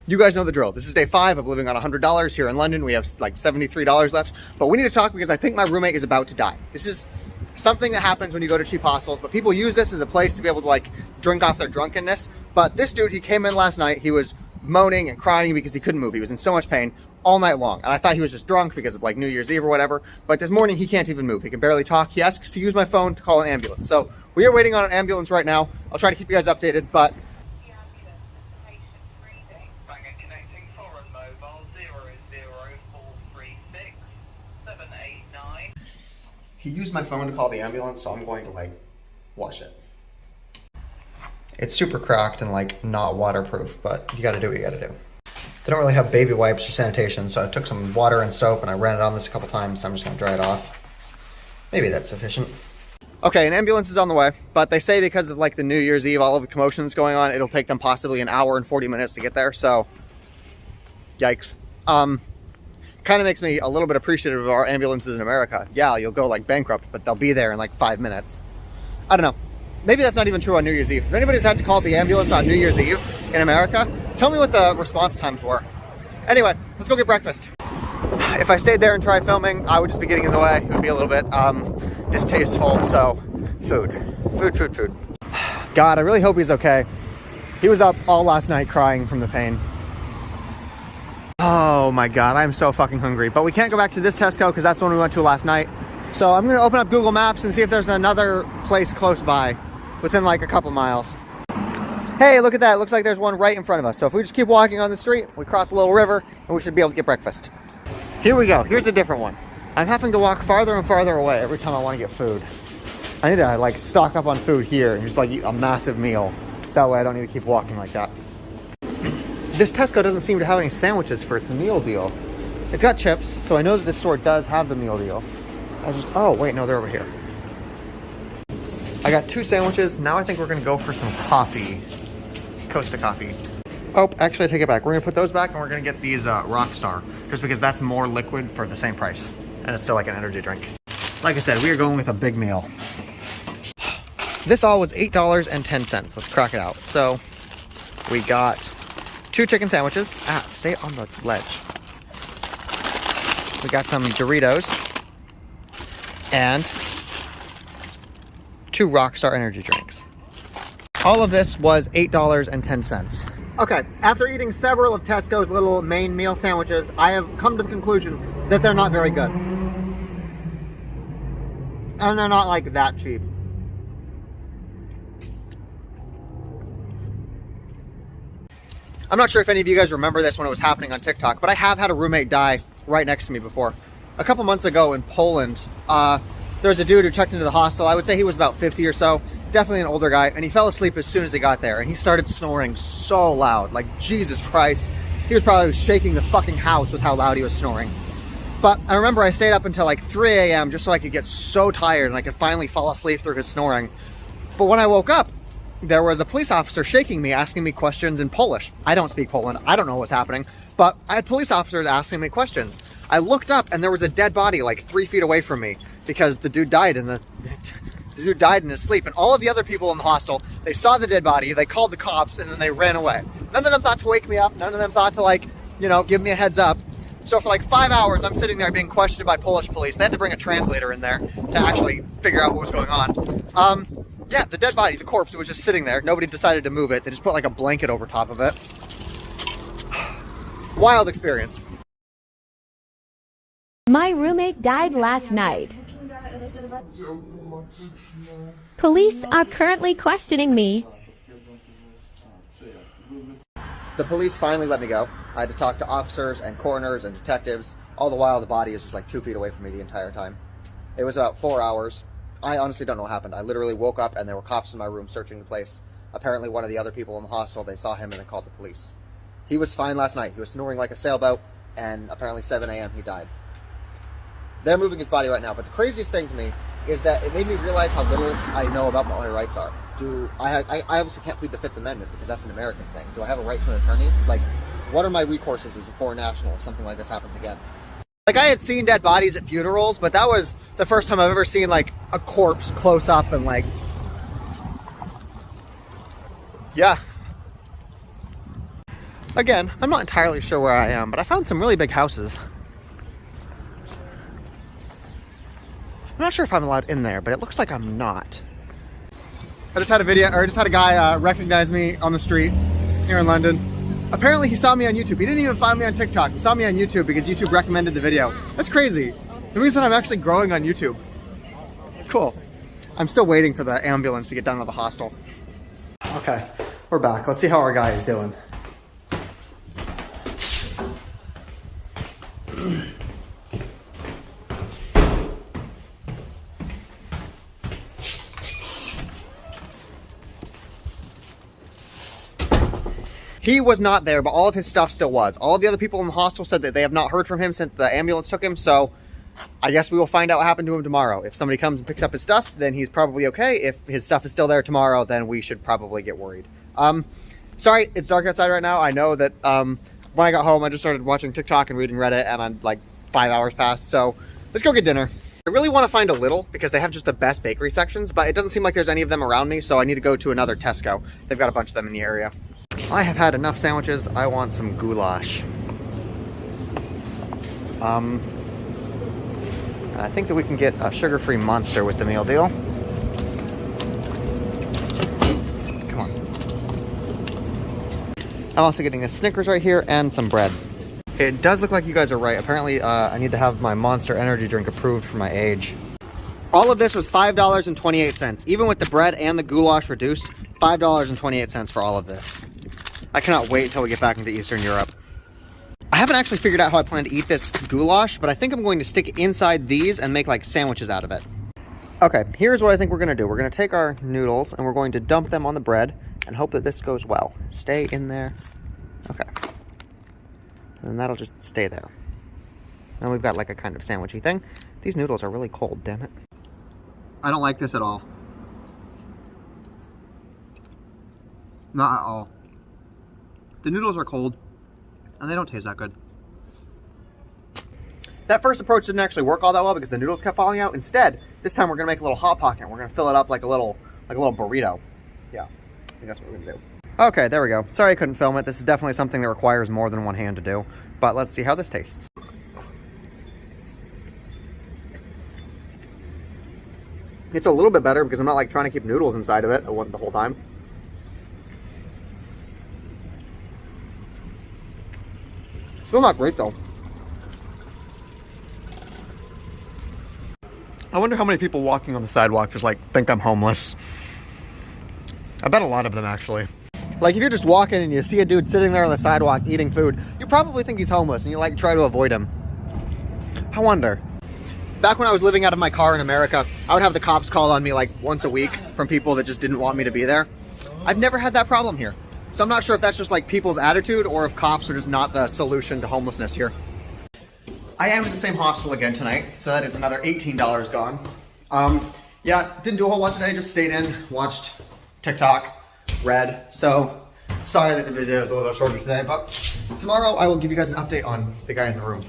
You guys know the drill. This is day 5 of living on $100 here in London. We have like $73 left, but we need to talk because I think my roommate is about to die. This is something that happens when you go to cheap hostels, but people use this as a place to be able to like drink off their drunkenness. But this dude, he came in last night, he was moaning and crying because he couldn't move. He was in so much pain all night long. And I thought he was just drunk because of like New Year's Eve or whatever. But this morning he can't even move. He can barely talk. He asks to use my phone to call an ambulance. So we are waiting on an ambulance right now. I'll try to keep you guys updated, but he used my phone to call the ambulance, so I'm going to like wash it. It's super cracked and like not waterproof, but you gotta do what you gotta do. They don't really have baby wipes or sanitation, so I took some water and soap and I ran it on this a couple times, so I'm just gonna dry it off. Maybe that's sufficient. Okay, an ambulance is on the way, but they say because of like the New Year's Eve, all of the commotions going on, it'll take them possibly an hour and 40 minutes to get there, so yikes. Kind of makes me a little bit appreciative of our ambulances in America. Yeah, you'll go like bankrupt, but they'll be there in like 5 minutes. I don't know. Maybe that's not even true on New Year's Eve. If anybody's had to call the ambulance on New Year's Eve in America, tell me what the response times were. Anyway, let's go get breakfast. If I stayed there and tried filming, I would just be getting in the way. It would be a little bit distasteful, so food. God, I really hope he's okay. He was up all last night crying from the pain. Oh my God, I'm so fucking hungry. But we can't go back to this Tesco because that's the one we went to last night. So I'm gonna open up Google Maps and see if there's another place close by within like a couple miles. Hey, look at that. It looks like there's one right in front of us. So if we just keep walking on the street, we cross a little river and we should be able to get breakfast. Here we go. Here's a different one. I'm having to walk farther and farther away every time I want to get food. I need to like stock up on food here and just like eat a massive meal. That way I don't need to keep walking like that. This Tesco doesn't seem to have any sandwiches for its meal deal. It's got chips, so I know that this store does have the meal deal. Oh wait, no, they're over here. I got 2 sandwiches. Now I think we're gonna go for some coffee. Costa coffee. Oh, actually I take it back. We're gonna put those back and we're gonna get these Rockstar, just because that's more liquid for the same price. And it's still like an energy drink. Like I said, we are going with a big meal. This all was $8.10. Let's crack it out. So we got 2 chicken sandwiches. Stay on the ledge. We got some Doritos and 2 Rockstar energy drinks. All of this was $8.10. Okay, after eating several of Tesco's little main meal sandwiches, I have come to the conclusion that they're not very good. And they're not like that cheap. I'm not sure if any of you guys remember this when it was happening on TikTok, but I have had a roommate die right next to me before. A couple months ago in Poland, there was a dude who checked into the hostel. I would say he was about 50 or so, definitely an older guy, and he fell asleep as soon as he got there, and he started snoring so loud, like Jesus Christ. He was probably shaking the fucking house with how loud he was snoring. But I remember I stayed up until like 3 a.m. just so I could get so tired and I could finally fall asleep through his snoring. But when I woke up, there was a police officer shaking me, asking me questions in Polish. I don't speak Poland. I don't know what's happening. But I had police officers asking me questions. I looked up and there was a dead body like 3 feet away from me because the dude died in his sleep. And all of the other people in the hostel, they saw the dead body, they called the cops, and then they ran away. None of them thought to wake me up. None of them thought to like, you know, give me a heads up. So for like 5 hours, I'm sitting there being questioned by Polish police. They had to bring a translator in there to actually figure out what was going on. Yeah, the dead body, the corpse, was just sitting there. Nobody decided to move it. They just put like a blanket over top of it. Wild experience. My roommate died last night. Police are currently questioning me. The police finally let me go. I had to talk to officers and coroners and detectives. All the while, the body is just like 2 feet away from me the entire time. It was about 4 hours. I honestly don't know what happened. I literally woke up and there were cops in my room searching the place. Apparently one of the other people in the hostel, they saw him and they called the police. He was fine last night. He was snoring like a sailboat, and apparently 7 a.m. he died. They're moving his body right now, but the craziest thing to me is that it made me realize how little I know about what my rights are. I obviously can't plead the Fifth Amendment because that's an American thing. Do I have a right to an attorney? Like, what are my recourses as a foreign national if something like this happens again? Like, I had seen dead bodies at funerals, but that was the first time I've ever seen, like, a corpse close up and, like... Yeah. Again, I'm not entirely sure where I am, but I found some really big houses. I'm not sure if I'm allowed in there, but it looks like I'm not. I just had a guy recognize me on the street here in London. Apparently he saw me on YouTube. He didn't even find me on TikTok. He saw me on YouTube because YouTube recommended the video. That's crazy. It means that I'm actually growing on YouTube. Cool. I'm still waiting for the ambulance to get down to the hostel. Okay, we're back. Let's see how our guy is doing. He was not there, but all of his stuff still was. All of the other people in the hostel said that they have not heard from him since the ambulance took him, so I guess we will find out what happened to him tomorrow. If somebody comes and picks up his stuff, then he's probably okay. If his stuff is still there tomorrow, then we should probably get worried. Sorry, it's dark outside right now. I know that when I got home, I just started watching TikTok and reading Reddit, and I'm like 5 hours past, so let's go get dinner. I really want to find a Lidl because they have just the best bakery sections, but it doesn't seem like there's any of them around me, so I need to go to another Tesco. They've got a bunch of them in the area. I have had enough sandwiches. I want some goulash. And I think that we can get a sugar-free Monster with the meal deal. Come on. I'm also getting a Snickers right here and some bread. It does look like you guys are right. Apparently, I need to have my Monster energy drink approved for my age. All of this was $5.28. Even with the bread and the goulash reduced, $5.28 for all of this. I cannot wait until we get back into Eastern Europe. I haven't actually figured out how I plan to eat this goulash, but I think I'm going to stick it inside these and make like sandwiches out of it. Okay, here's what I think we're going to do. We're going to take our noodles and we're going to dump them on the bread and hope that this goes well. Stay in there. Okay. And that'll just stay there. Then we've got like a kind of sandwichy thing. These noodles are really cold, damn it. I don't like this at all. Not at all. The noodles are cold, and they don't taste that good. That first approach didn't actually work all that well because the noodles kept falling out. Instead, this time we're gonna make a little hot pocket. We're gonna fill it up like a little burrito. Yeah, I think that's what we're gonna do. Okay, there we go. Sorry I couldn't film it. This is definitely something that requires more than one hand to do. But let's see how this tastes. It's a little bit better because I'm not like trying to keep noodles inside of it the whole time. Still not great though. I wonder how many people walking on the sidewalk just like think I'm homeless. I bet a lot of them actually. Like if you're just walking and you see a dude sitting there on the sidewalk eating food, you probably think he's homeless and you like try to avoid him. I wonder. Back when I was living out of my car in America, I would have the cops call on me like once a week from people that just didn't want me to be there. I've never had that problem here. So I'm not sure if that's just like people's attitude or if cops are just not the solution to homelessness here. I am in the same hostel again tonight, so that is another $18 gone. Yeah, didn't do a whole lot today, just stayed in, watched TikTok, read. So sorry that the video is a little bit shorter today, but tomorrow I will give you guys an update on the guy in the room.